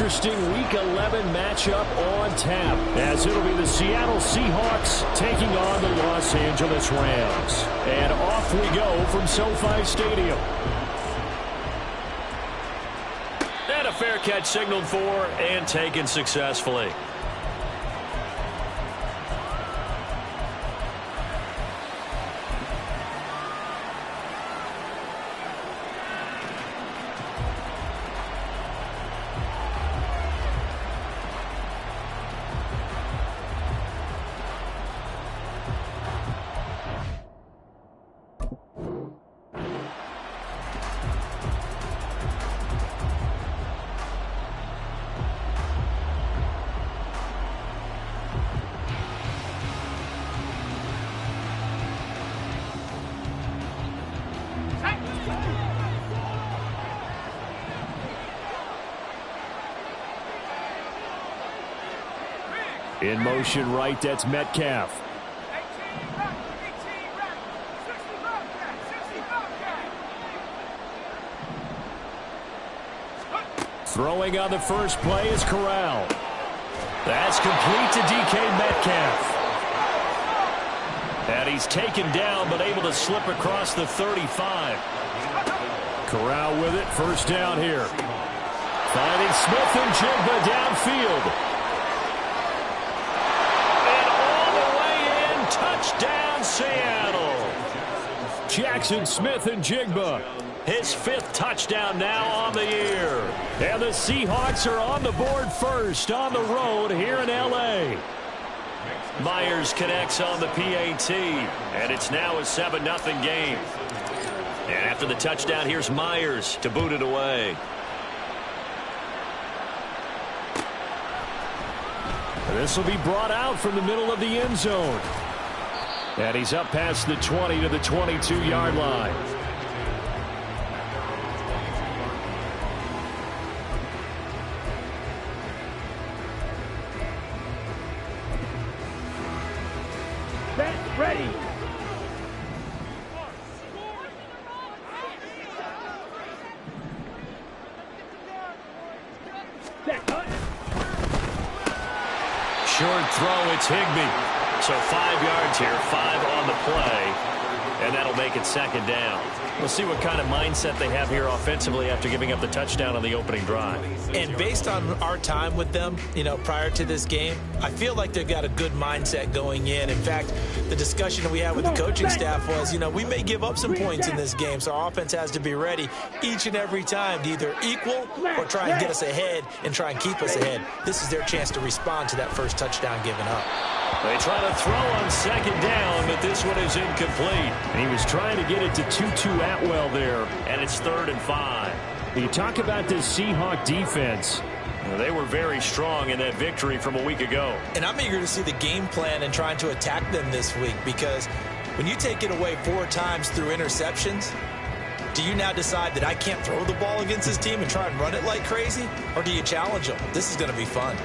interesting Week 11 matchup on tap, as it'll be the Seattle Seahawks taking on the Los Angeles Rams. And off we go from SoFi Stadium. And a fair catch signaled for and taken successfully. In motion right, that's Metcalf. Throwing on the first play is Corral. That's complete to DK Metcalf. And he's taken down, but able to slip across the 35. Corral with it, first down here. Finding Smith and Jigba downfield. Touchdown, Seattle. Jackson Smith and Jigba. His 5th touchdown now on the year. And the Seahawks are on the board first on the road here in L.A. Myers connects on the PAT. And it's now a 7-0 game. And after the touchdown, here's Myers to boot it away. And this will be brought out from the middle of the end zone. And he's up past the 20 to the 22-yard line. Set, ready. Short throw, it's Higbee. So 5 yards here, 5 on the play, and that'll make it 2nd down. We'll see what kind of mindset they have here offensively after giving up the touchdown on the opening drive. And based on our time with them, prior to this game, I feel like they've got a good mindset going in. In fact, the discussion that we had with the coaching staff was, we may give up some points in this game, so our offense has to be ready each and every time to either equal or try and get us ahead and try and keep us ahead. This is their chance to respond to that first touchdown given up. They try to throw on 2nd down, but this one is incomplete. And he was trying to get it to Tutu Atwell there. And it's 3rd and 5. You talk about this Seahawk defense. Well, they were very strong in that victory from a week ago. And I'm eager to see the game plan and trying to attack them this week, because when you take it away 4 times through interceptions, do you now decide that I can't throw the ball against this team and try and run it like crazy? Or do you challenge them? This is going to be fun.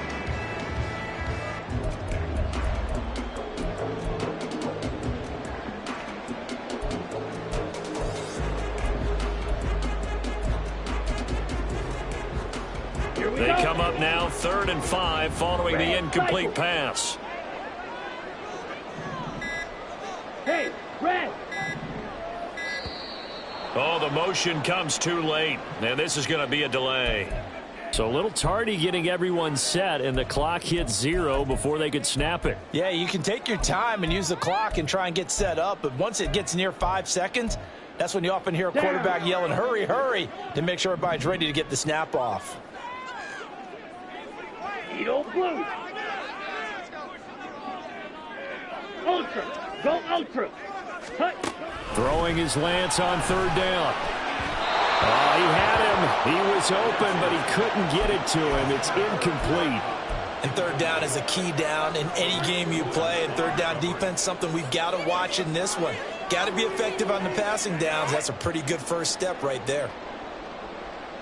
They come up now 3rd and 5 following the incomplete pass. Hey, red. Oh, the motion comes too late. And this is going to be a delay. So a little tardy getting everyone set, and the clock hits 0 before they could snap it. Yeah, you can take your time and use the clock and try and get set up, but once it gets near 5 seconds, that's when you often hear a quarterback yelling, hurry, hurry, to make sure everybody's ready to get the snap off. Edo blue. Ultra. Go ultra. Touch. Throwing his Lance on 3rd down. Oh, he had him. He was open, but he couldn't get it to him. It's incomplete. And 3rd down is a key down in any game you play. And 3rd down defense, something we've got to watch in this one. Got to be effective on the passing downs. That's a pretty good first step right there.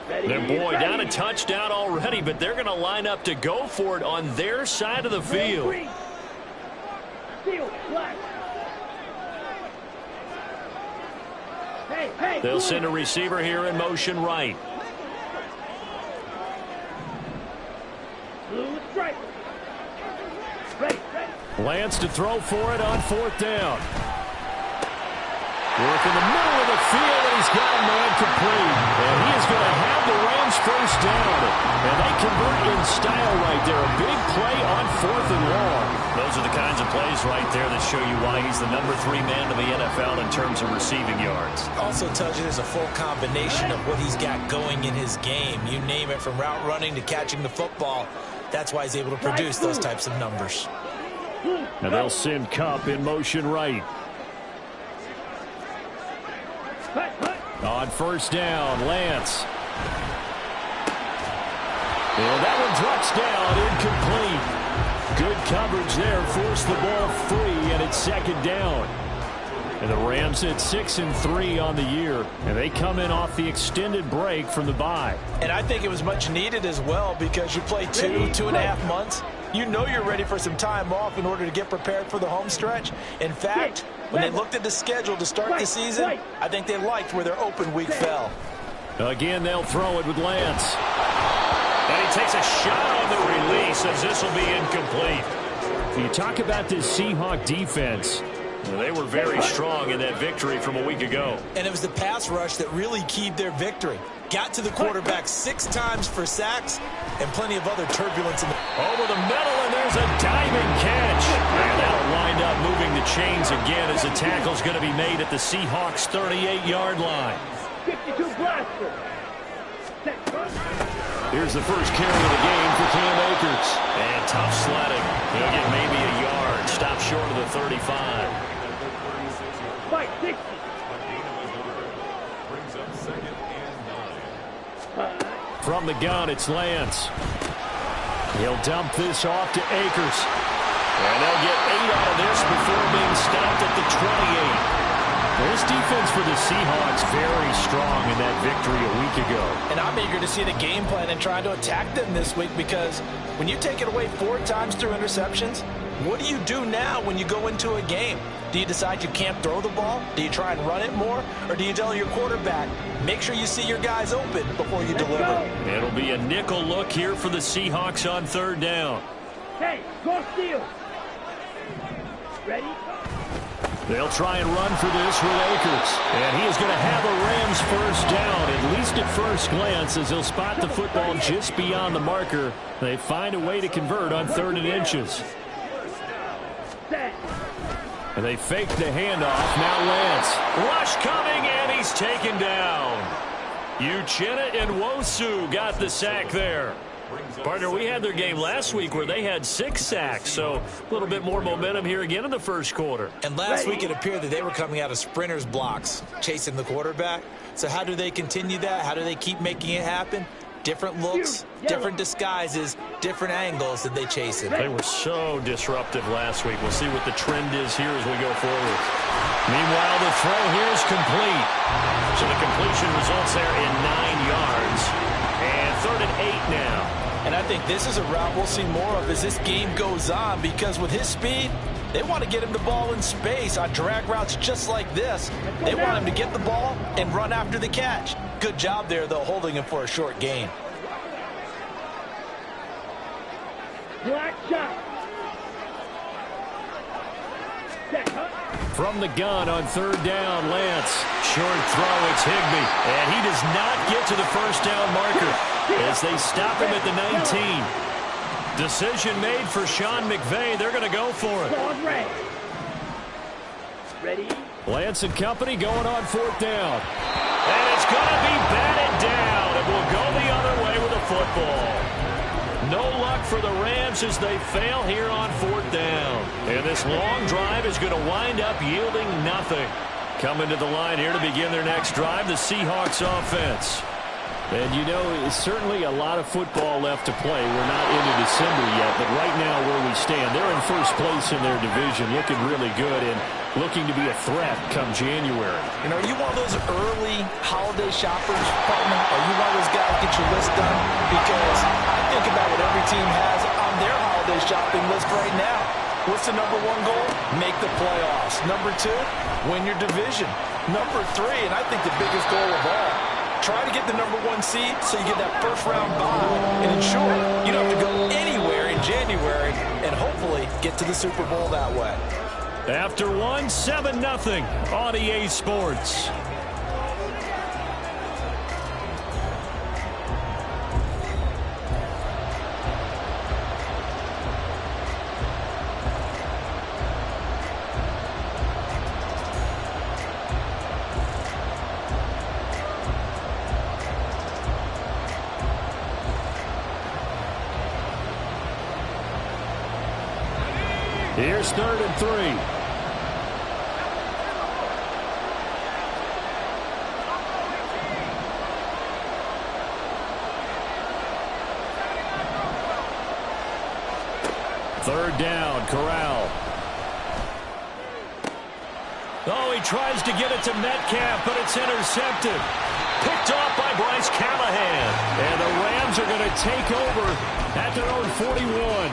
Their boy down a touchdown already, but they're going to line up to go for it on their side of the field. They'll send a receiver here in motion right. Blue strike. Ready, ready. Lance to throw for it on 4th down. Work in the middle of the field, and he's got a man complete. And he is going to have the Rams first down. And they convert in style right there. A big play on 4th and long. Those are the kinds of plays right there that show you why he's the number 3 man in the NFL in terms of receiving yards. Also tells you there's a full combination of what he's got going in his game. You name it, from route running to catching the football. That's why he's able to produce those types of numbers. And they'll send Kupp in motion right. On 1st down, Lance. And that one drops down, incomplete. Good coverage there, forced the ball free, and it's 2nd down. And the Rams at 6-3 on the year, and they come in off the extended break from the bye. And I think it was much needed as well, because you play 2.5 months. You know you're ready for some time off in order to get prepared for the home stretch. In fact, when they looked at the schedule to start the season, I think they liked where their open week fell. Again, they'll throw it with Lance. And he takes a shot on the release as this will be incomplete. You talk about this Seahawk defense. Well, they were very strong in that victory from a week ago. And it was the pass rush that really keyed their victory. Got to the quarterback 6 times for sacks and plenty of other turbulence. Over the middle, and there's a diving catch. And that'll wind up moving the chains again as the tackle's going to be made at the Seahawks' 38-yard line. 52 blaster. Here's the first carry of the game for Cam Akers. And tough sledding. He'll get maybe a yard. Stop short of the 35. Fight 60. From the gun, it's Lance. He'll dump this off to Akers. And they'll get 8 out of this before being stopped at the 28. This defense for the Seahawks very strong in that victory a week ago. And I'm eager to see the game plan and try to attack them this week, because when you take it away 4 times through interceptions, what do you do now when you go into a game? Do you decide you can't throw the ball? Do you try and run it more? Or do you tell your quarterback, make sure you see your guys open before you deliver? It'll be a nickel look here for the Seahawks on 3rd down. Hey, go steal. Ready? They'll try and run for this with Akers. And he is going to have a Rams first down, at least at first glance, as he'll spot the football just beyond the marker. They find a way to convert on 3rd and inches. And they fake the handoff. Now Lance. Rush coming, and he's taken down. Uchenna Nwosu got the sack there. Partner, we had their game last week where they had 6 sacks, so a little bit more momentum here again in the first quarter. And last week it appeared that they were coming out of sprinters blocks, chasing the quarterback. So how do they continue that? How do they keep making it happen? Different looks, different disguises, different angles that they chase it. They were so disruptive last week. We'll see what the trend is here as we go forward. Meanwhile, the throw here is complete. So the completion results there in 9 yards. And 3rd and 8 now. And I think this is a route we'll see more of as this game goes on, because with his speed, they want to get him the ball in space on drag routes just like this. They want him to get the ball and run after the catch. Good job there, though, holding him for a short gain. Black shot. From the gun on 3rd down, Lance. Short throw, it's Higbee. And he does not get to the first down marker as they stop him at the 19. Decision made for Sean McVay. They're going to go for it. Ready? Lance and company going on 4th down. And it's going to be batted down. It will go the other way with a football. No luck for the Rams as they fail here on 4th down. And this long drive is going to wind up yielding nothing. Coming to the line here to begin their next drive, the Seahawks offense. And you know, it's certainly a lot of football left to play. We're not into December yet, but right now where we stand, they're in first place in their division, looking really good and looking to be a threat come January. You know, are you one of those early holiday shoppers, partner? Are you one of those guys get your list done? Because I think about what every team has on their holiday shopping list right now. What's the number 1 goal? Make the playoffs. Number 2, win your division. Number 3, and I think the biggest goal of all, try to get the number 1 seed so you get that first round bye and ensure you don't have to go anywhere hopefully get to the Super Bowl that way. After one, 7-0 on EA Sports. Here's 3rd and 3. Third down, Corral. Oh, he tries to get it to Metcalf, but it's intercepted. Picked off by Bryce Callahan. And the Rams are going to take over at their own 41.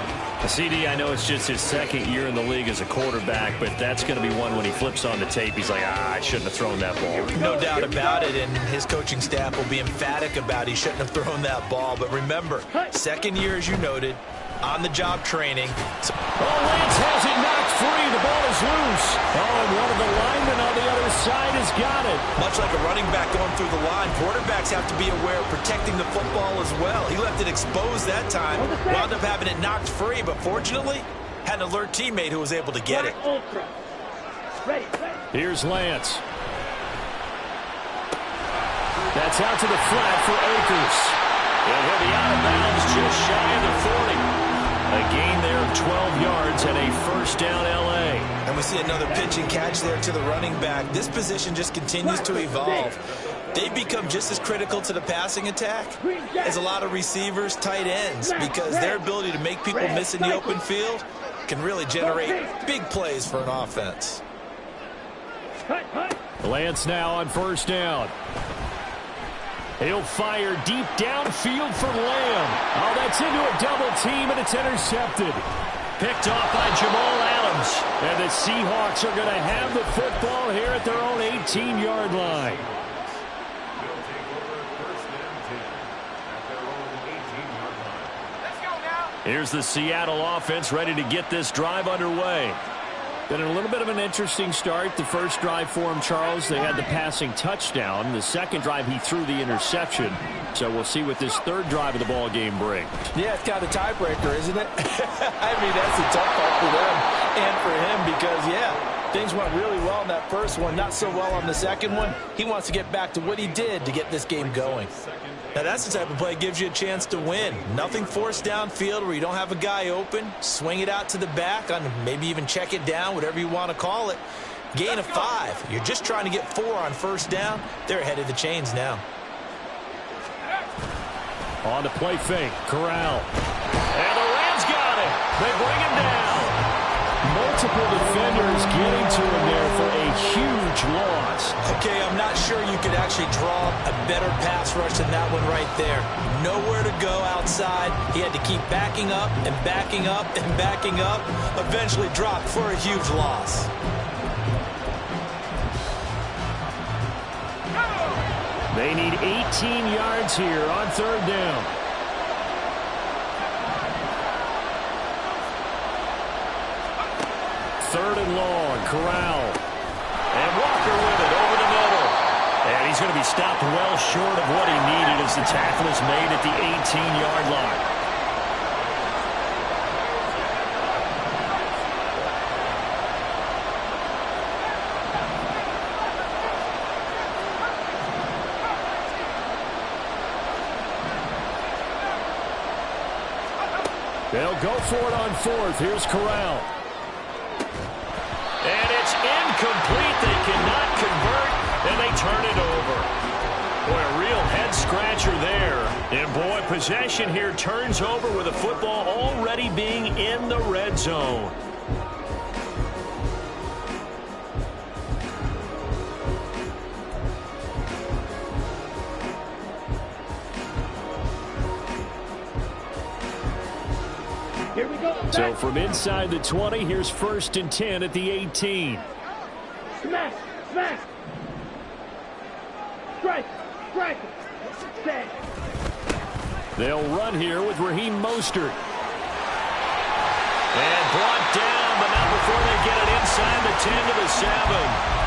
CD, I know it's just his 2nd year in the league as a quarterback, but that's going to be one when he flips on the tape. He's like, I shouldn't have thrown that ball. No doubt about it, and his coaching staff will be emphatic about he shouldn't have thrown that ball. But remember, 2nd year, as you noted, on-the-job training. So Lance has it knocked free. The ball is loose. Oh, and one of the linemen on the other side has got it. Much like a running back going through the line, quarterbacks have to be aware of protecting the football as well. He left it exposed that time, wound up having it knocked free, but fortunately, had an alert teammate who was able to get it. Here's Lance. That's out to the flat for Akers. And he'll be out of bounds just shy of the 40. A gain there of 12 yards and a 1st down L.A. And we see another pitch and catch there to the running back. This position just continues to evolve. They've become just as critical to the passing attack as a lot of receivers, tight ends, because their ability to make people miss in the open field can really generate big plays for an offense. Lance now on 1st down. He'll fire deep downfield for Lamb. Oh, that's into a double team, and it's intercepted. Picked off by Jamal Adams. And the Seahawks are going to have the football here at their own 18-yard line. Here's the Seattle offense ready to get this drive underway. Been a little bit of an interesting start. The first drive for him, Charles, they had the passing touchdown. The second drive, he threw the interception. So we'll see what this 3rd drive of the ball game brings. Yeah, it's kind of a tiebreaker, isn't it? I mean, that's a tough part for them and for him because, yeah, things went really well in that first one, not so well on the second one. He wants to get back to what he did to get this game going. Now, that's the type of play that gives you a chance to win. Nothing forced downfield where you don't have a guy open. Swing it out to the back, on maybe even check it down, whatever you want to call it. Gain of 5. You're just trying to get 4 on 1st down. They're ahead of the chains now. On the play fake, Corral. And the Rams got it. They bring him down. Multiple defenders getting to him there for a huge loss. Okay, I'm not sure you could actually draw a better pass rush than that one right there. Nowhere to go outside. He had to keep backing up and backing up and backing up. Eventually dropped for a huge loss. They need 18 yards here on 3rd down. Third and long, Corral. And Walker with it over the middle. And he's going to be stopped well short of what he needed as the tackle is made at the 18-yard line. They'll go for it on 4th. Here's Corral. And it's incomplete. They cannot convert, and they turn it over. Boy, a real head-scratcher there. And, boy, possession here turns over with the football already being in the red zone. Here we go. So from inside the 20, here's 1st and 10 at the 18. Smack, smack. Strike, strike. Stay. They'll run here with Raheem Mostert. And brought down, but not before they get it inside the 10 to the 7.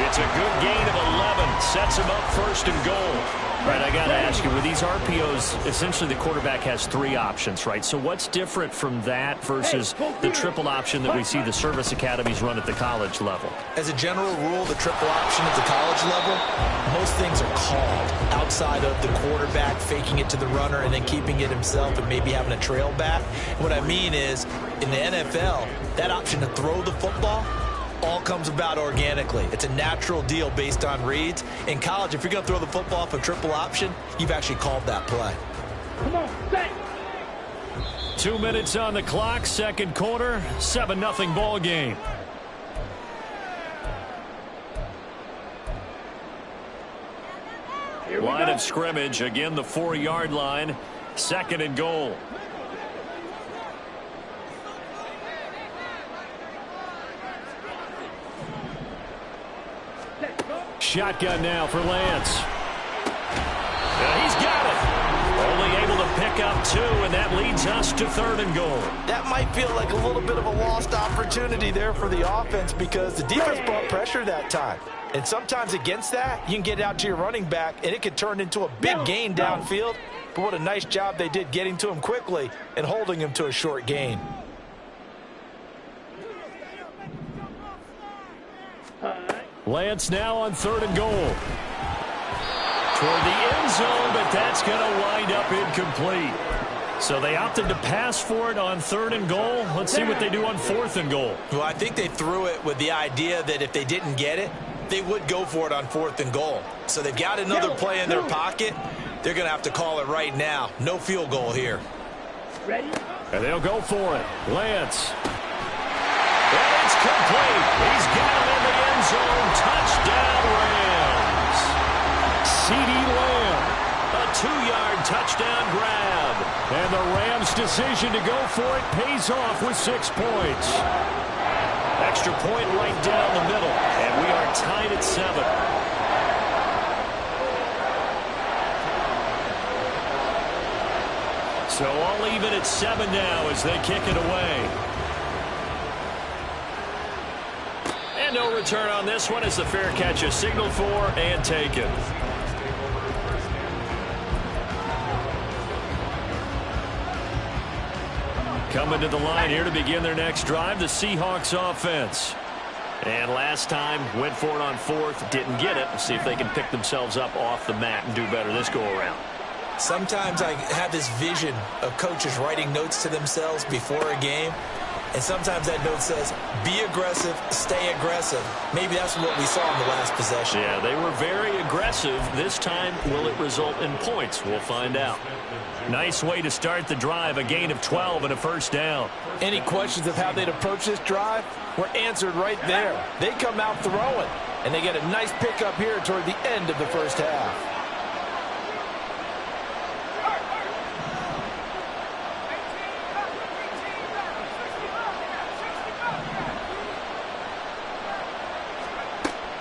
It's a good gain of 11. Sets him up first and goal. All right, I got to ask you, with these RPOs, essentially the quarterback has 3 options, right? So what's different from that versus the triple option that we see the service academies run at the college level? As a general rule, the triple option at the college level, most things are called outside of the quarterback faking it to the runner and then keeping it himself and maybe having a trail back. What I mean is, in the NFL, that option to throw the football all comes about organically. It's a natural deal based on reads. In college, if you're going to throw the football off a triple option, you've actually called that play. Come on, set. 2 minutes on the clock, second quarter, 7-0 ball game. Line of scrimmage, again the 4-yard line, second and goal. Shotgun now for Lance. He's got it. Only able to pick up 2, and that leads us to third and goal. That might feel like a little bit of a lost opportunity there for the offense because the defense brought pressure that time. And sometimes against that, you can get out to your running back, and it could turn into a big gain downfield. But what a nice job they did getting to him quickly and holding him to a short gain. Lance now on third and goal. Toward the end zone, but that's going to wind up incomplete. So they opted to pass for it on third and goal. Let's see what they do on fourth and goal. Well, I think they threw it with the idea that if they didn't get it, they would go for it on fourth and goal. So they've got another play in their pocket. They're going to have to call it right now. No field goal here. Ready? And they'll go for it. Lance. And it's complete. He's got it in the end zone. Touchdown, Rams. CeeDee Lamb. A 2-yard touchdown grab. And the Rams' decision to go for it pays off with 6 points. Extra point right down the middle. And we are tied at 7. So all even at 7 now as they kick it away. And no return on this one as the fair catch is signaled for and taken. Coming to the line here to begin their next drive, the Seahawks offense. And last time, went for it on fourth, didn't get it. Let's see if they can pick themselves up off the mat and do better this go-around. Sometimes I have this vision of coaches writing notes to themselves before a game. And sometimes that note says, be aggressive, stay aggressive. Maybe that's what we saw in the last possession. Yeah, they were very aggressive. This time, will it result in points? We'll find out. Nice way to start the drive, a gain of 12 and a first down. Any questions of how they'd approach this drive were answered right there. They come out throwing, and they get a nice pickup here toward the end of the first half.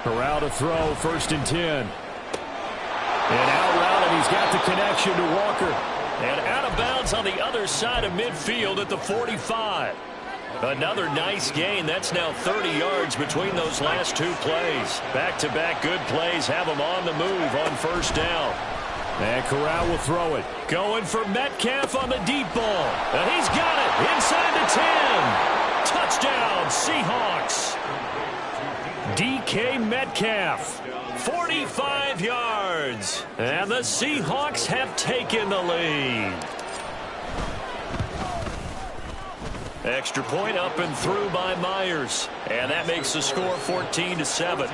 Corral to throw, first and 10. And out route, and he's got the connection to Walker. And out of bounds on the other side of midfield at the 45. Another nice gain. That's now 30 yards between those last 2 plays. Back-to-back good plays have them on the move on first down. And Corral will throw it. Going for Metcalf on the deep ball. And he's got it inside the 10. Touchdown, Seahawks. DK Metcalf, 45 yards. And the Seahawks have taken the lead. Extra point up and through by Myers. And that makes the score 14-7.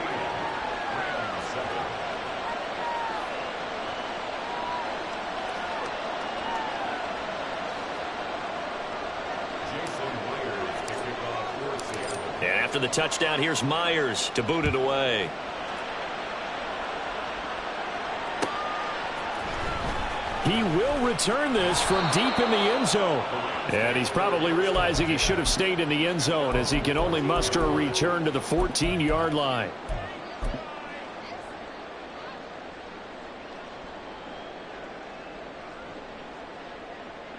And after the touchdown, here's Myers to boot it away. He will return this from deep in the end zone. And he's probably realizing he should have stayed in the end zone as he can only muster a return to the 14-yard line.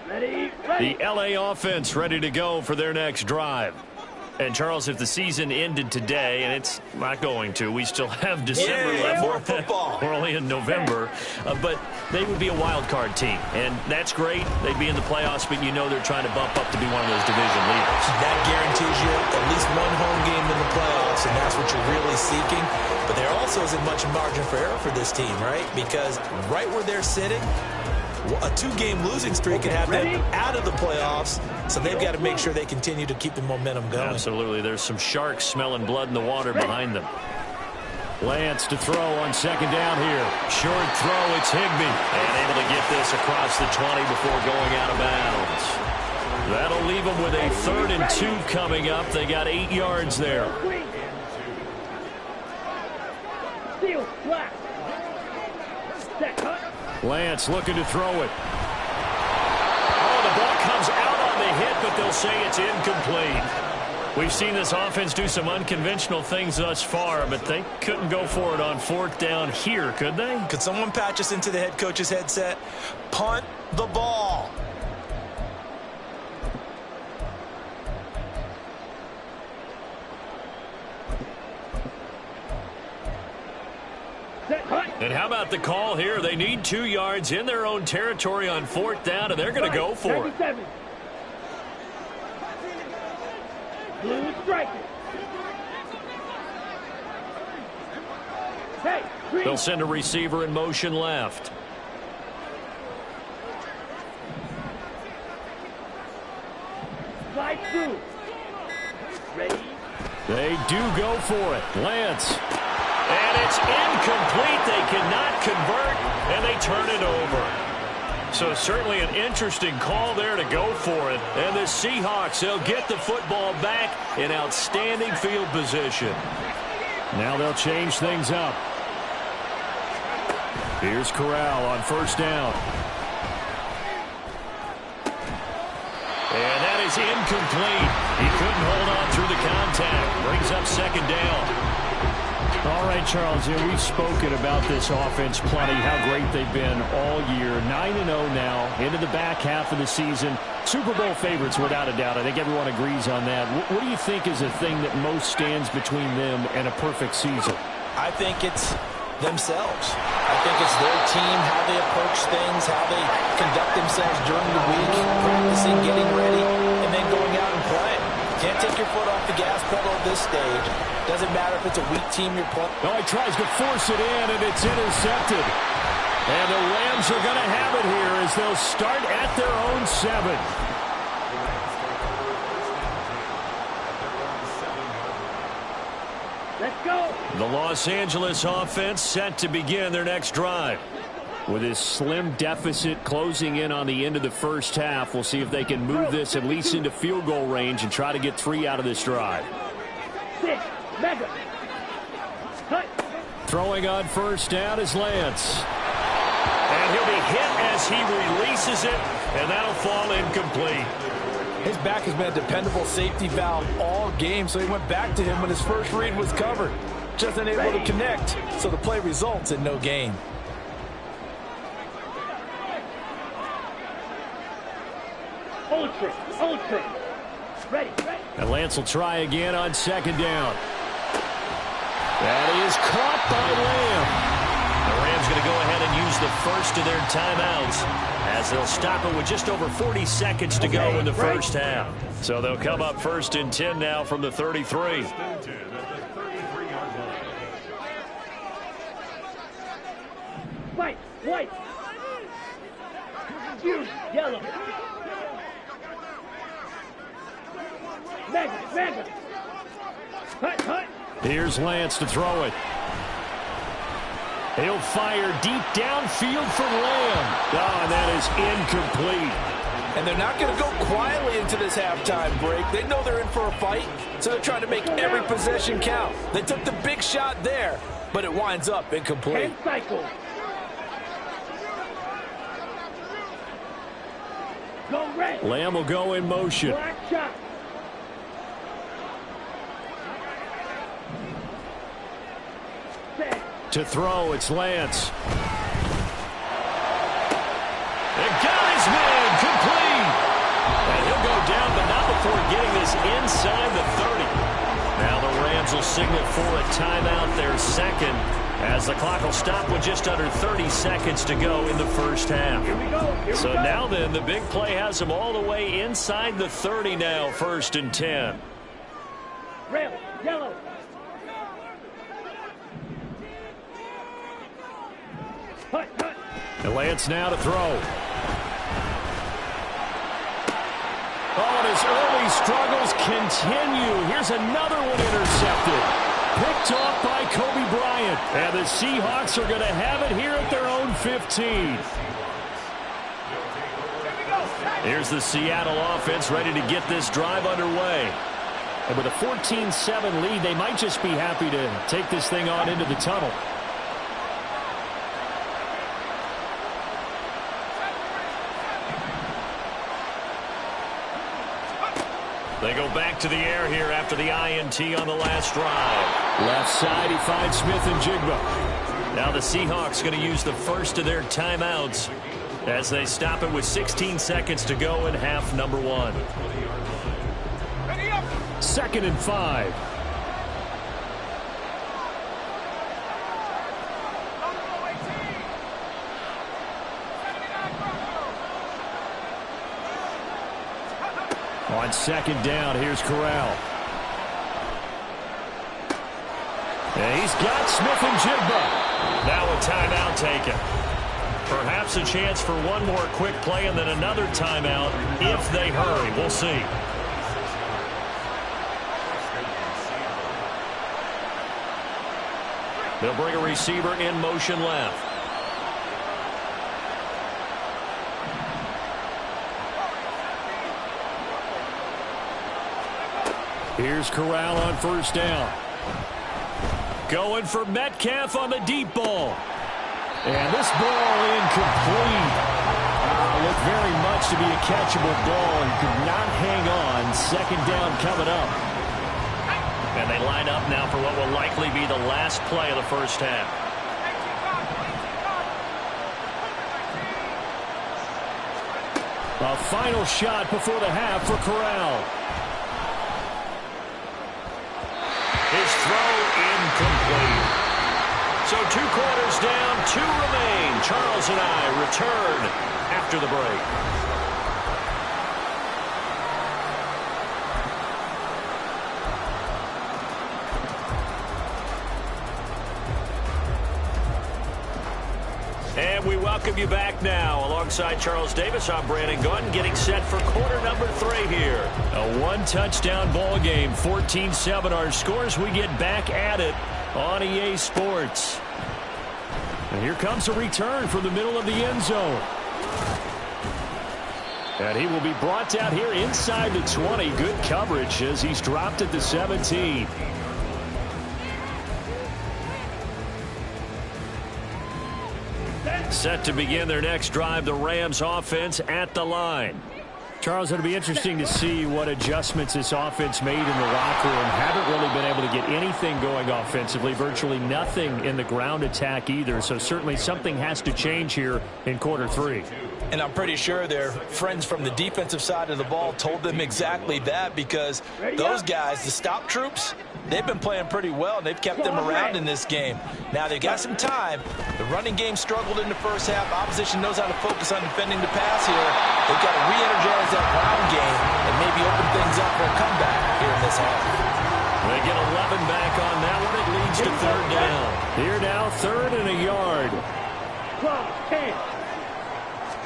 Ready? The LA offense ready to go for their next drive. And, Charles, if the season ended today, and it's not going to, we still have December left. More football. We're only in November. But they would be a wild card team. And that's great. They'd be in the playoffs, but you know they're trying to bump up to be one of those division leaders. That guarantees you at least one home game in the playoffs, and that's what you're really seeking. But there also isn't much margin for error for this team, right? Because right where they're sitting, a 2-game losing streak can have them out of the playoffs, so they've got to make sure they continue to keep the momentum going. Absolutely. There's some sharks smelling blood in the water behind them. Lance to throw on second down here. Short throw, it's Higbee. And able to get this across the 20 before going out of bounds. That'll leave them with a 3rd and 2 coming up. They got 8 yards there. Steal, black. Set, cut. Lance looking to throw it. Oh, the ball comes out on the hit, but they'll say it's incomplete. We've seen this offense do some unconventional things thus far, but they couldn't go for it on 4th down here, could they? Could someone patch us into the head coach's headset? Punt the ball. And how about the call here? They need 2 yards in their own territory on 4th down, and they're going to go for it. Blue striker. Hey, green. They'll send a receiver in motion left. Slide through. Ready? They do go for it. Lance. And it's incomplete. They cannot convert, and they turn it over. So certainly an interesting call there to go for it. And the Seahawks, they'll get the football back in outstanding field position. Now they'll change things up. Here's Corral on 1st down. And that is incomplete. He couldn't hold on through the contact. Brings up 2nd down. All right, Charles, we've spoken about this offense plenty, how great they've been all year. 9-0 now, into the back half of the season. Super Bowl favorites, without a doubt. I think everyone agrees on that. What do you think is the thing that most stands between them and a perfect season? I think it's themselves. I think it's their team, how they approach things, how they conduct themselves during the week, practicing, getting ready, and then going out and playing. Can't take your foot off the gas pedal at this stage. Doesn't matter if it's a weak team you're playing. Oh, he tries to force it in, and it's intercepted. And the Rams are going to have it here as they'll start at their own 7. Let's go. The Los Angeles offense set to begin their next drive. With his slim deficit closing in on the end of the first half, we'll see if they can move this at least into field goal range and try to get 3 out of this drive. 6, mega. Cut. Throwing on 1st down is Lance. And he'll be hit as he releases it, and that'll fall incomplete. His back has been a dependable safety valve all game, so he went back to him when his first read was covered. Just unable to connect, so the play results in no gain. Ultra. Ready. And Lance will try again on 2nd down. That is caught by Lamb. The Rams going to go ahead and use the first of their timeouts as they'll stop it with just over 40 seconds to go in the first half. So they'll come up 1st and 10 now from the 33. White. Yellow. Mega. Cut. Here's Lance to throw it. He'll fire deep downfield for Lamb. Oh, and that is incomplete. And they're not going to go quietly into this halftime break. They know they're in for a fight, so they're trying to make every possession count. They took the big shot there, but it winds up incomplete. 10 cycles. Go red. Lamb will go in motion. Black shot. To throw, it's Lance. And got his man complete. is inside the 30. Now the Rams will signal for a timeout, their second, as the clock will stop with just under 30 seconds to go in the first half. Here we go. So now then, the big play has them all the way inside the 30 now, 1st and 10. Red, yellow. Hut, hut. And Lance now to throw. Oh, and his early struggles continue. Here's another one intercepted. Picked off by Kobe Bryant. And the Seahawks are going to have it here at their own 15. Here's the Seattle offense ready to get this drive underway. And with a 14-7 lead, they might just be happy to take this thing on into the tunnel. They go back to the air here after the INT on the last drive. Left side, he finds Smith and Jigba. Now the Seahawks going to use the first of their timeouts as they stop it with 16 seconds to go in half number 1. 2nd and 5. On 2nd down, here's Corral. And he's got Smith and Jigba. Now a timeout taken. Perhaps a chance for one more quick play and then another timeout if they hurry. We'll see. They'll bring a receiver in motion left. Here's Corral on 1st down. Going for Metcalf on the deep ball. And this ball incomplete. Looked very much to be a catchable ball. He could not hang on. 2nd down coming up. And they line up now for what will likely be the last play of the first half. A final shot before the half for Corral. His throw incomplete. So 2 quarters down, 2 remain. Charles and I return after the break. And we welcome you back now. Alongside Charles Davis, I'm Brandon Gunn, getting set for quarter number 3 here. A 1-touchdown ball game, 14-7 our scores. We get back at it on EA Sports. And here comes a return from the middle of the end zone. And he will be brought down here inside the 20. Good coverage as he's dropped at the 17. Set to begin their next drive, the Rams offense at the line. Charles, it'll be interesting to see what adjustments this offense made in the locker room. Haven't really been able to get anything going offensively, virtually nothing in the ground attack either. So certainly something has to change here in quarter 3. And I'm pretty sure their friends from the defensive side of the ball told them exactly that, because those guys, the stop troops, they've been playing pretty well, and they've kept them around in this game. Now they've got some time. The running game struggled in the first half. Opposition knows how to focus on defending the pass here. They've got to re-energize that ground game and maybe open things up for a comeback here in this half. They get 11 back on that one. It leads to 3rd down. Here now, 3rd and a yard. 12, 10.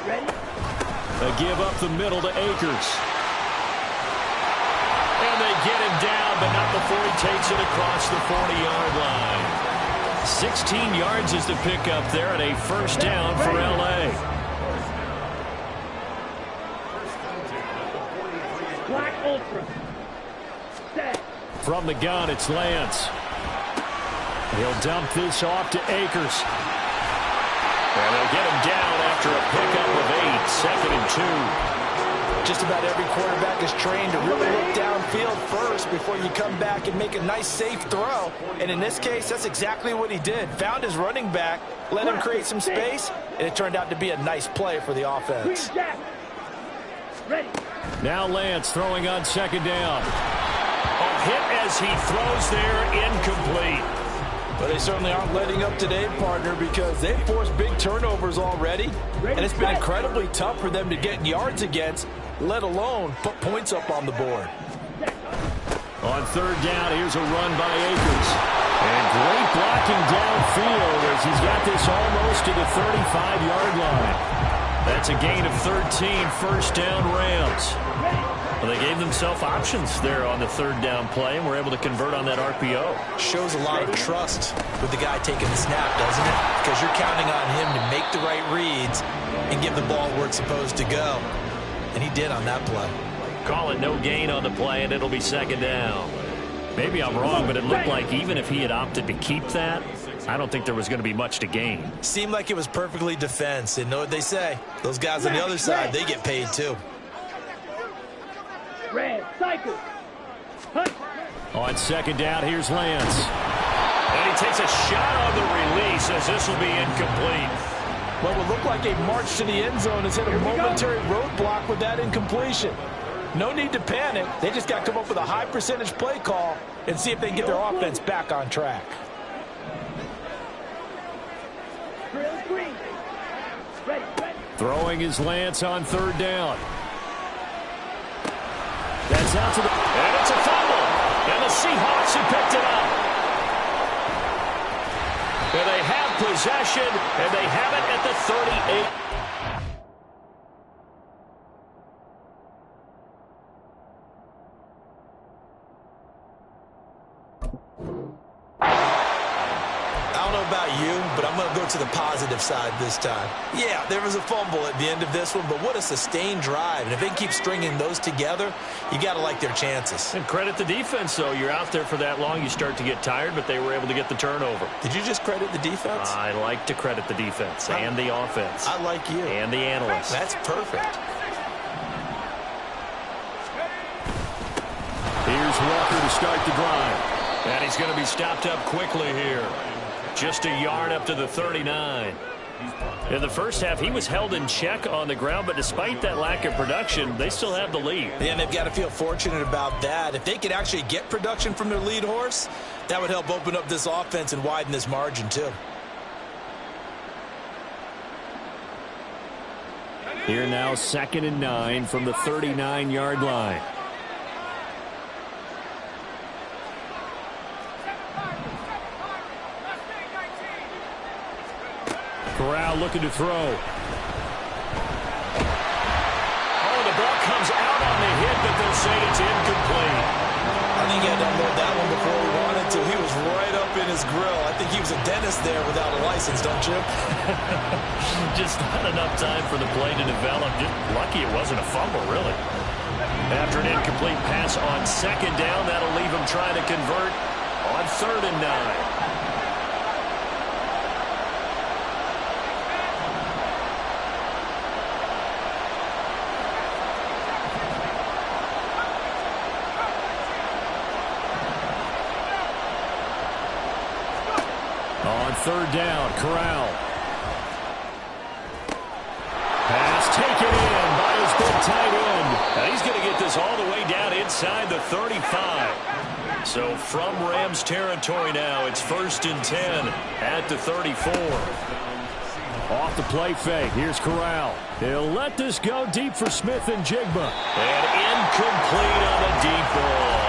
Ready? They give up the middle to Akers. And they get him down, but not before he takes it across the 40-yard line. 16 yards is the pickup there, and a 1st down for L.A. Black Ultra. Set. From the gun, it's Lance. He'll dump this off to Akers. And they'll get him down after a pickup of 8, 2nd and 2. Just about every quarterback is trained to really look downfield first before you come back and make a nice, safe throw. And in this case, that's exactly what he did. Found his running back, let him create some space, and it turned out to be a nice play for the offense. Green Jack. Ready. Now Lance throwing on second down. A hit as he throws there, incomplete. But they certainly aren't letting up today, partner, because they've forced big turnovers already. And it's been incredibly tough for them to get yards against, let alone put points up on the board. On third down, here's a run by Akers. And great blocking downfield as he's got this almost to the 35-yard line. That's a gain of 13, first down Rams. Well, they gave themselves options there on the third down play and were able to convert on that RPO. Shows a lot of trust with the guy taking the snap, doesn't it? Because you're counting on him to make the right reads and give the ball where it's supposed to go. And he did on that play. Call it no gain on the play, and it'll be second down. Maybe I'm wrong, but it looked like even if he had opted to keep that, I don't think there was going to be much to gain. Seemed like it was perfectly defense. And know what they say. Those guys on the other side, they get paid too. Red, cycle. Hunt. On second down, here's Lance. And he takes a shot on the release as this will be incomplete. What would look like a march to the end zone is hit a momentary roadblock with that incompletion. No need to panic. They just got to come up with a high percentage play call and see if they can get their offense back on track. Drill green. Ready, ready. Throwing is Lance on third down. That's out to the... And it's a fumble. And the Seahawks have picked it up. And they have possession, and they have it at the 38. To the positive side this time. Yeah, there was a fumble at the end of this one, but what a sustained drive. And if they keep stringing those together, you got to like their chances. And credit the defense, though. You're out there for that long, you start to get tired, but they were able to get the turnover. Did you just credit the defense? I like to credit the defense and the offense. I like you. And the analysts. That's perfect. Here's Walker to start the drive. And he's going to be stopped up quickly here. Just a yard up to the 39. In the first half, he was held in check on the ground, but despite that lack of production, they still have the lead. Yeah, and they've got to feel fortunate about that. If they could actually get production from their lead horse, that would help open up this offense and widen this margin, too. Here now, 2nd and 9 from the 39-yard line. Corral looking to throw. Oh, the ball comes out on the hit, but they'll say it's incomplete. I think he had to unload that one before he wanted to. He was right up in his grill. I think he was a dentist there without a license, don't you? Just not enough time for the play to develop. Just lucky it wasn't a fumble, really. After an incomplete pass on second down, that'll leave him trying to convert on 3rd and 9. On 3rd down, Corral. Pass taken in by his big tight end. And he's going to get this all the way down inside the 35. So from Rams territory now, it's 1st and 10 at the 34. Off the play fake, here's Corral. He'll let this go deep for Smith and Jigba. And incomplete on the deep ball.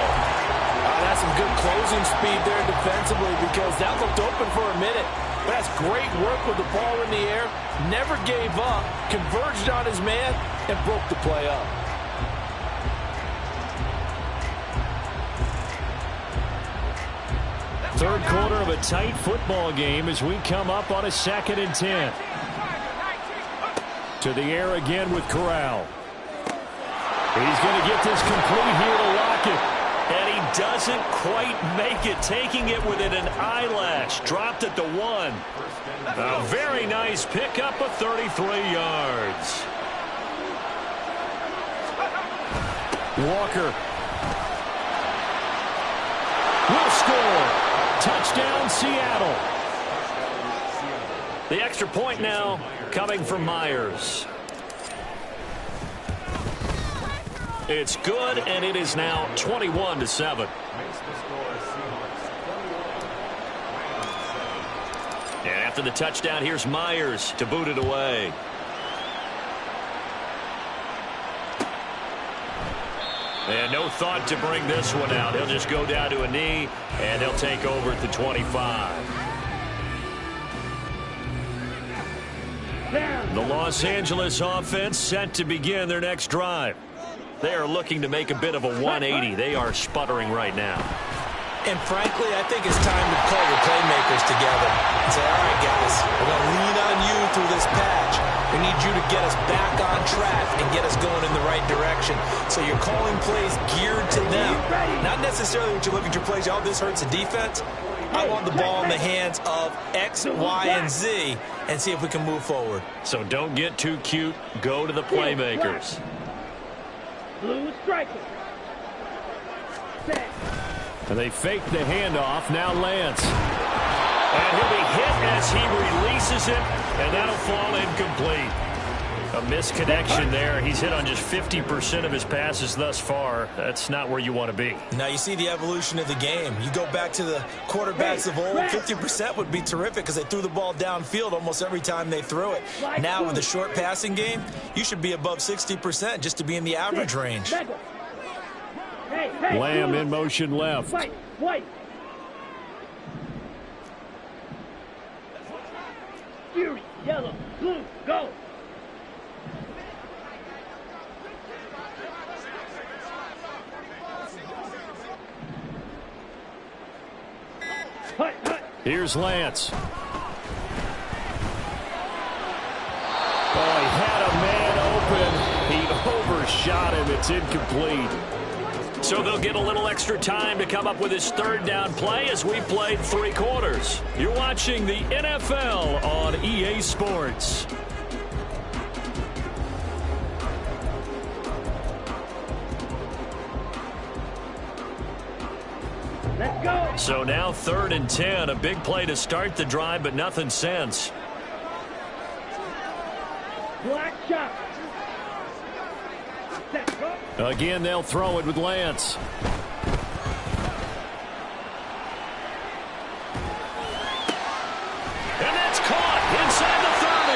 That's some good closing speed there defensively because that looked open for a minute. But that's great work with the ball in the air. Never gave up, converged on his man, and broke the play up. Third quarter of a tight football game as we come up on a 2nd and 10. To the air again with Corral. He's going to get this complete here to lock it. And he doesn't quite make it, taking it within an eyelash. Dropped at the 1. A very nice pickup of 33 yards. Walker will score. Touchdown, Seattle. The extra point now coming from Myers. It's good, and it is now 21-7. And after the touchdown, here's Myers to boot it away. And no thought to bring this one out. He'll just go down to a knee, and he'll take over at the 25. The Los Angeles offense set to begin their next drive. They are looking to make a bit of a 180. They are sputtering right now. And frankly, I think it's time to call your playmakers together and say, all right, guys, we're going to lean on you through this patch. We need you to get us back on track and get us going in the right direction. So you're calling plays geared to them. Not necessarily what you're looking to plays, oh, this hurts the defense. I want the ball in the hands of X, Y, and Z and see if we can move forward. So don't get too cute. Go to the playmakers. Blue striker. Set. And they fake the handoff. Now Lance. And he'll be hit as he releases it, and that'll fall incomplete. A misconnection there. He's hit on just 50% of his passes thus far. That's not where you want to be. Now you see the evolution of the game. You go back to the quarterbacks of old, 50% would be terrific because they threw the ball downfield almost every time they threw it. Now with the short passing game, you should be above 60% just to be in the average range. Lamb in motion left. White. Fury, yellow, blue, go. Here's Lance. Oh, he had a man open. He overshot him. It's incomplete. So they'll get a little extra time to come up with his third down play as we played 3 quarters. You're watching the NFL on EA Sports. Let's go. So now 3rd and 10. A big play to start the drive, but nothing since. Black shot. Again, they'll throw it with Lance. And that's caught inside the 30.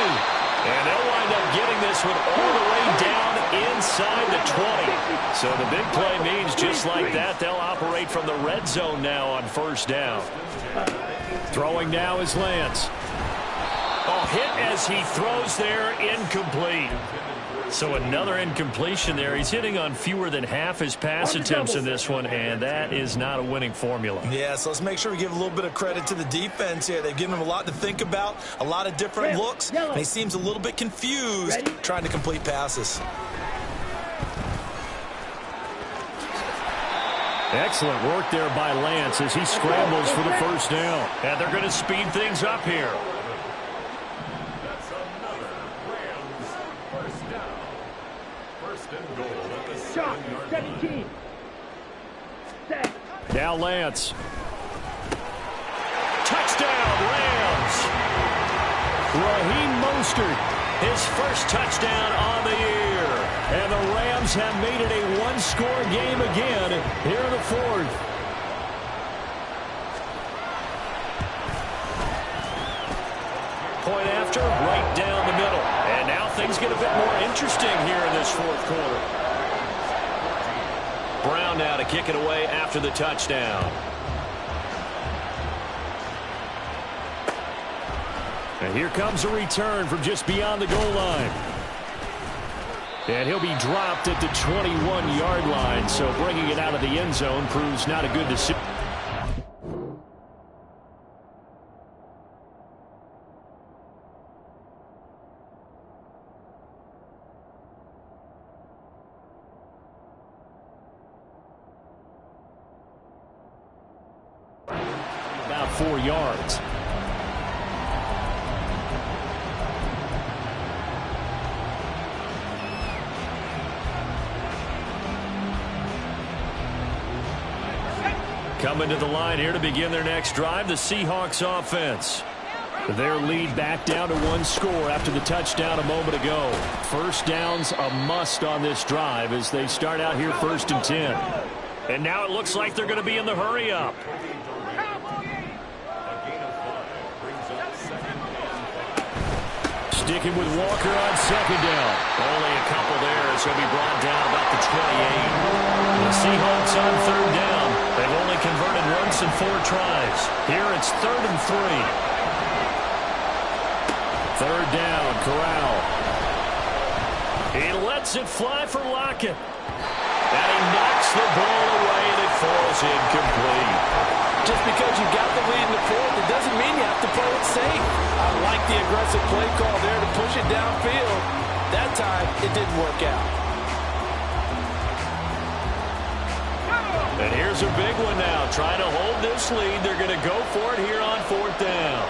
And they'll wind up getting this one all the way down inside the 20. So the big play means just like that, they'll operate from the red zone now on 1st down. Throwing now is Lance. Oh, hit as he throws there, incomplete. So another incompletion there. He's hitting on fewer than half his pass attempts in this one, and that is not a winning formula. Yeah, so let's make sure we give a little bit of credit to the defense here. They've given him a lot to think about, a lot of different looks, and he seems a little bit confused trying to complete passes. Excellent work there by Lance as he scrambles for the 1st down. And they're going to speed things up here. Shot, 17. Set. Now Lance. Touchdown, Rams. Raheem Mostert, his first touchdown on the year. And the Rams have made it a 1-score game again here in the 4th. Point after, right down the middle. And now things get a bit more interesting here in this 4th quarter. Brown now to kick it away after the touchdown. And here comes a return from just beyond the goal line. And he'll be dropped at the 21-yard line, so bringing it out of the end zone proves not a good decision. About 4 yards. Coming to the line here to begin their next drive, the Seahawks offense. Their lead back down to 1 score after the touchdown a moment ago. First down's a must on this drive as they start out here 1st and 10. And now it looks like they're going to be in the hurry-up. Sticking with Walker on 2nd down. Only a couple there as he'll be brought down about the 28. The Seahawks on 3rd down. They've only converted once in 4 tries. Here it's 3rd and 3. 3rd down, Corral. He lets it fly for Lockett. And he knocks the ball away, and it falls incomplete. Just because you got the lead in the 4th, it doesn't mean you have to play it safe. I like the aggressive play call there to push it downfield. That time, it didn't work out. And here's a big one now. Trying to hold this lead. They're going to go for it here on 4th down.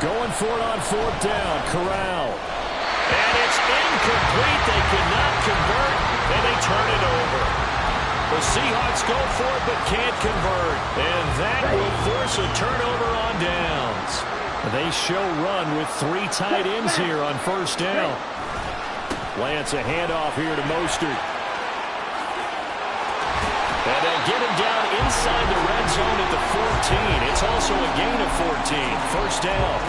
Going for it on 4th down, Corral. And it's incomplete. They could not convert, and they turn it over. The Seahawks go for it but can't convert. And that will force a turnover on downs. They show run with 3 tight ends here on 1st down. Lance a handoff here to Mostert. And they get him down inside the red zone at the 14. It's also a gain of 14. 1st down.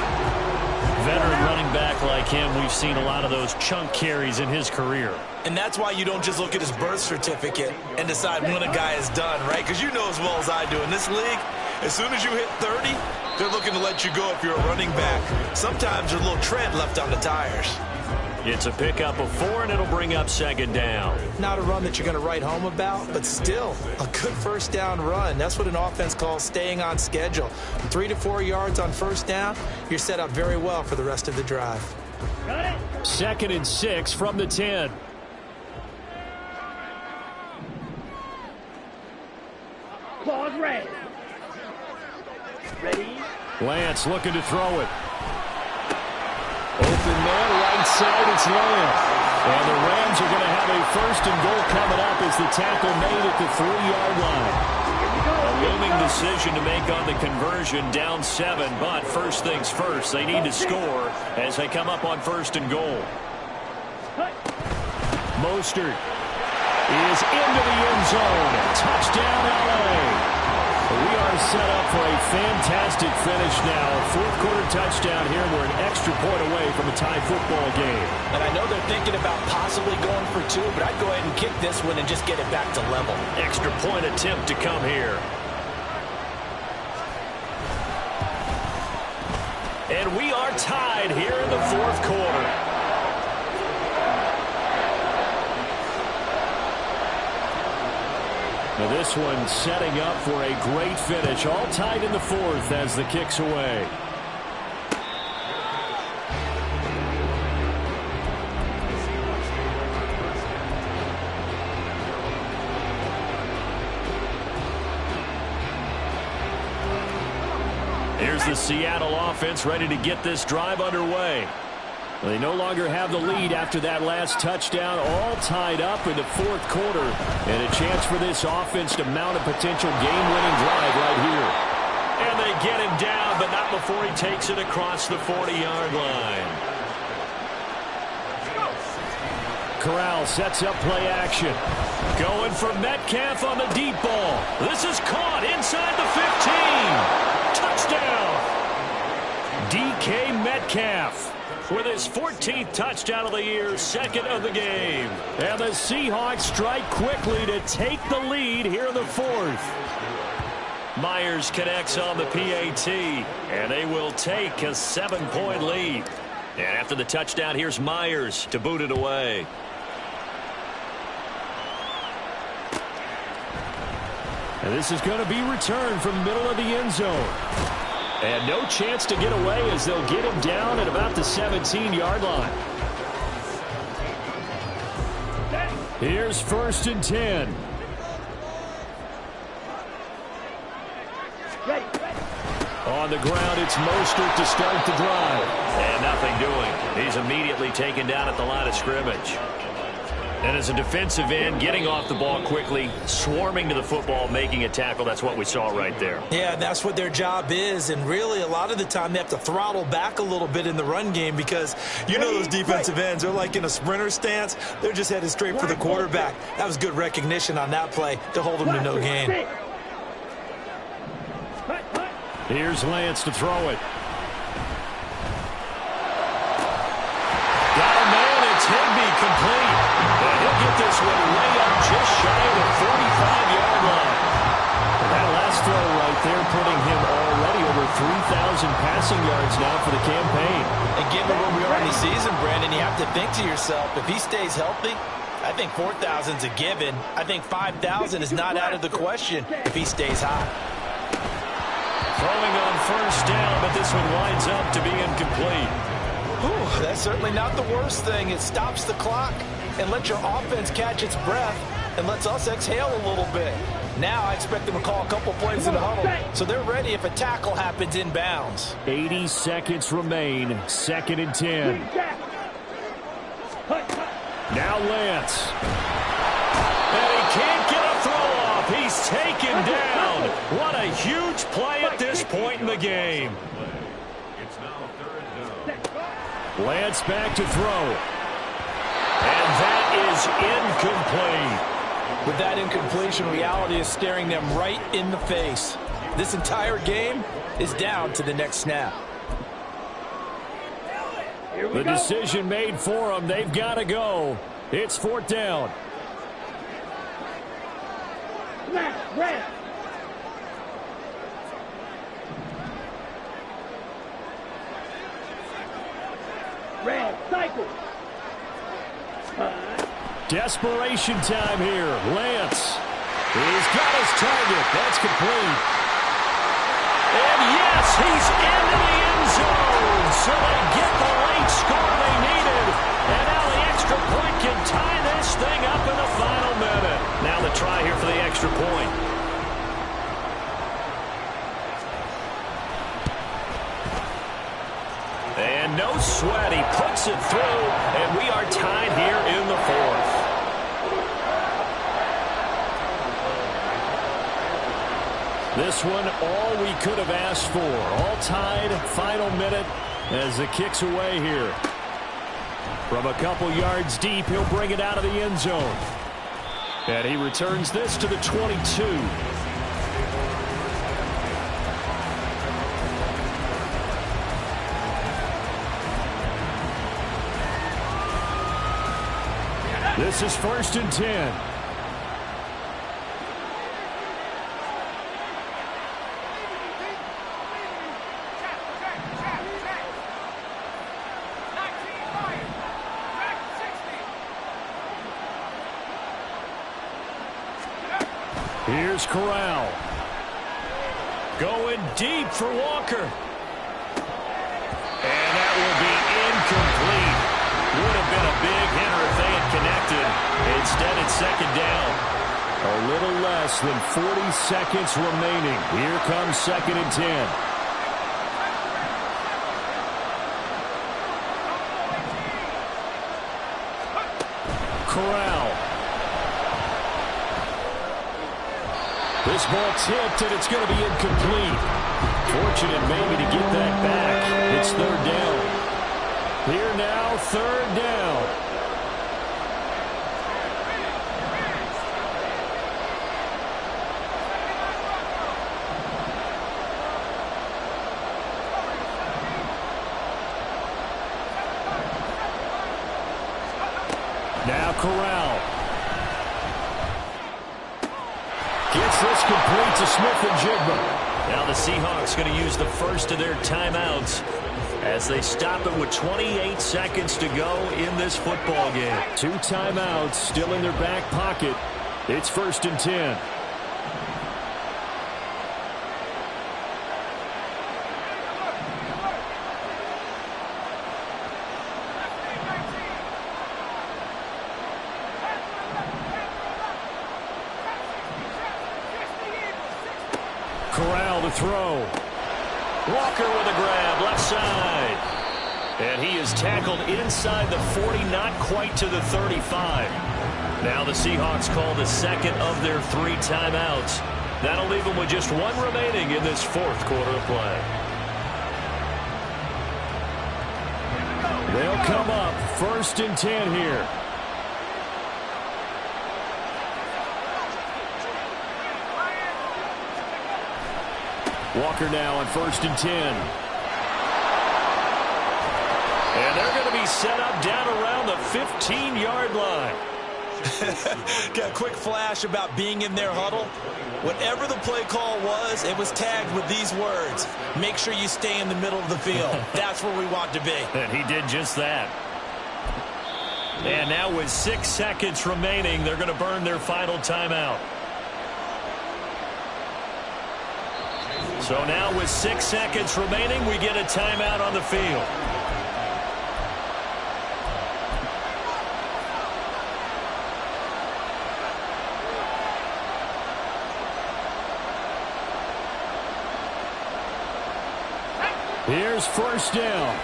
Veteran running back like him, we've seen a lot of those chunk carries in his career. And that's why you don't just look at his birth certificate and decide when a guy is done, right? Because you know as well as I do, in this league, as soon as you hit 30, they're looking to let you go if you're a running back. Sometimes there's a little tread left on the tires. It's a pickup of 4, and it'll bring up 2nd down. Not a run that you're going to write home about, but still a good 1st down run. That's what an offense calls staying on schedule. 3 to 4 yards on 1st down, you're set up very well for the rest of the drive. 2nd and 6 from the 10. Claws ready. Ready? Lance looking to throw it. Open man, right side, it's Lamb. And the Rams are going to have a 1st and goal coming up as the tackle made at the 3-yard line. A looming decision to make on the conversion, down 7, but first things first, they need to score as they come up on 1st and goal. Mostert is into the end zone. Touchdown, L.A. We are set up for a fantastic finish now. 4th quarter touchdown here. We're an extra point away from a tie football game. And I know they're thinking about possibly going for 2, but I'd go ahead and kick this one and just get it back to level. Extra point attempt to come here. And we are tied here in the 4th quarter. Now this one setting up for a great finish. All tied in the 4th as the kick's away. Here's the Seattle offense ready to get this drive underway. They no longer have the lead after that last touchdown, all tied up in the 4th quarter. And a chance for this offense to mount a potential game-winning drive right here. And they get him down, but not before he takes it across the 40-yard line. Corral sets up play action. Going for Metcalf on the deep ball. This is caught inside the 15. Touchdown. DK Metcalf with his 14th touchdown of the year, 2nd of the game. And the Seahawks strike quickly to take the lead here in the 4th. Myers connects on the PAT, and they will take a 7-point lead. And after the touchdown, here's Myers to boot it away. And this is going to be returned from the middle of the end zone. And no chance to get away as they'll get him down at about the 17-yard line. Here's 1st and 10. On the ground, it's Mostert to start the drive. And nothing doing. He's immediately taken down at the line of scrimmage. And as a defensive end, getting off the ball quickly, swarming to the football, making a tackle, that's what we saw right there. Yeah, that's what their job is. And really, a lot of the time, they have to throttle back a little bit in the run game because you know those defensive ends are like in a sprinter stance. They're just headed straight for the quarterback. That was good recognition on that play to hold them to no gain. Here's Lance to throw it. Got a man, it's Higbee, complete. And he'll get this one way up just shy of the 45-yard line. And that last throw right there putting him already over 3,000 passing yards now for the campaign. And given where we are in the season, Brandon, you have to think to yourself, if he stays healthy, I think 4,000 is a given. I think 5,000 is not out of the question if he stays hot. Throwing on first down, but this one winds up to be incomplete. Whew, that's certainly not the worst thing. It stops the clock and lets your offense catch its breath and lets us exhale a little bit. Now I expect them to call a couple plays in the huddle, so they're ready if a tackle happens inbounds. 80 seconds remain, 2nd and 10. Now Lance. And he can't get a throw off. He's taken down. What a huge play at this point in the game. Lance back to throw. And that is incomplete. With that incompletion, reality is staring them right in the face. This entire game is down to the next snap. The decision made for them. They've got to go. It's 4th down. Red, cycle. Desperation time here. Lance. He's got his target. That's complete. And yes, he's into the end zone. So they get the late score they needed. And now the extra point can tie this thing up in the final minute. Now the try here for the extra point. And no sweat. He puts it through. And we are tied here in the 4th. This one, all we could have asked for. All tied, final minute as it kicks away here. From a couple yards deep, he'll bring it out of the end zone. And he returns this to the 22. This is 1st and 10. Here's Corral. Going deep for Walker. And that will be incomplete. Would have been a big hitter if they had connected. Instead, it's 2nd down. A little less than 40 seconds remaining. Here comes 2nd and 10. Corral. This ball tipped, and it's going to be incomplete. Fortunate maybe to get that back. It's 3rd down. Here now, 3rd down. Now Corral. Gets this complete to Smith-Njigba. Now the Seahawks going to use the first of their timeouts as they stop it with 28 seconds to go in this football game. 2 timeouts still in their back pocket. It's 1st and 10. Corral to throw. Walker with a grab, left side. And he is tackled inside the 40, not quite to the 35. Now the Seahawks call the second of their 3 timeouts. That'll leave them with just 1 remaining in this 4th quarter of play. They'll come up 1st and 10 here. Walker now on 1st and 10. And they're going to be set up down around the 15-yard line. Got a quick flash about being in their huddle. Whatever the play call was, it was tagged with these words: make sure you stay in the middle of the field. That's where we want to be. And he did just that. And now with 6 seconds remaining, they're going to burn their final timeout. So now with 6 seconds remaining, we get a timeout on the field. Here's 1st down.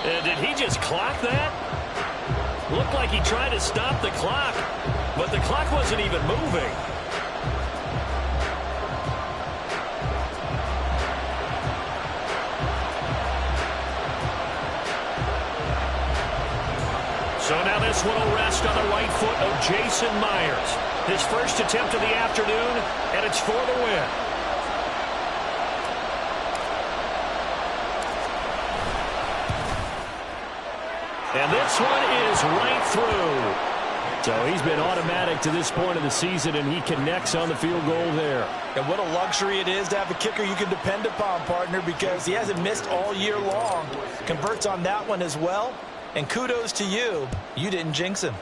And did he just clock that? Looked like he tried to stop the clock, but the clock wasn't even moving. So now this one will rest on the right foot of Jason Myers. His first attempt of the afternoon, and it's for the win. And this one is right through. So he's been automatic to this point of the season, and he connects on the field goal there. And what a luxury it is to have a kicker you can depend upon, partner, because he hasn't missed all year long. Converts on that one as well. And kudos to you. You didn't jinx him.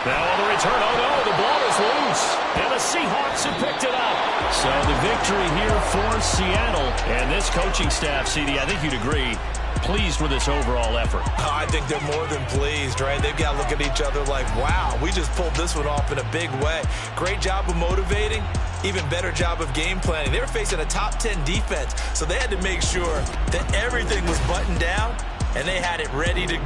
Now on the return, oh no, the ball is loose. And the Seahawks have picked it up. So the victory here for Seattle. And this coaching staff, CD, I think you'd agree, pleased with this overall effort. I think they're more than pleased, right? They've got to look at each other like, wow, we just pulled this one off in a big way. Great job of motivating. Even better job of game planning. They were facing a top 10 defense, so they had to make sure that everything was buttoned down and they had it ready to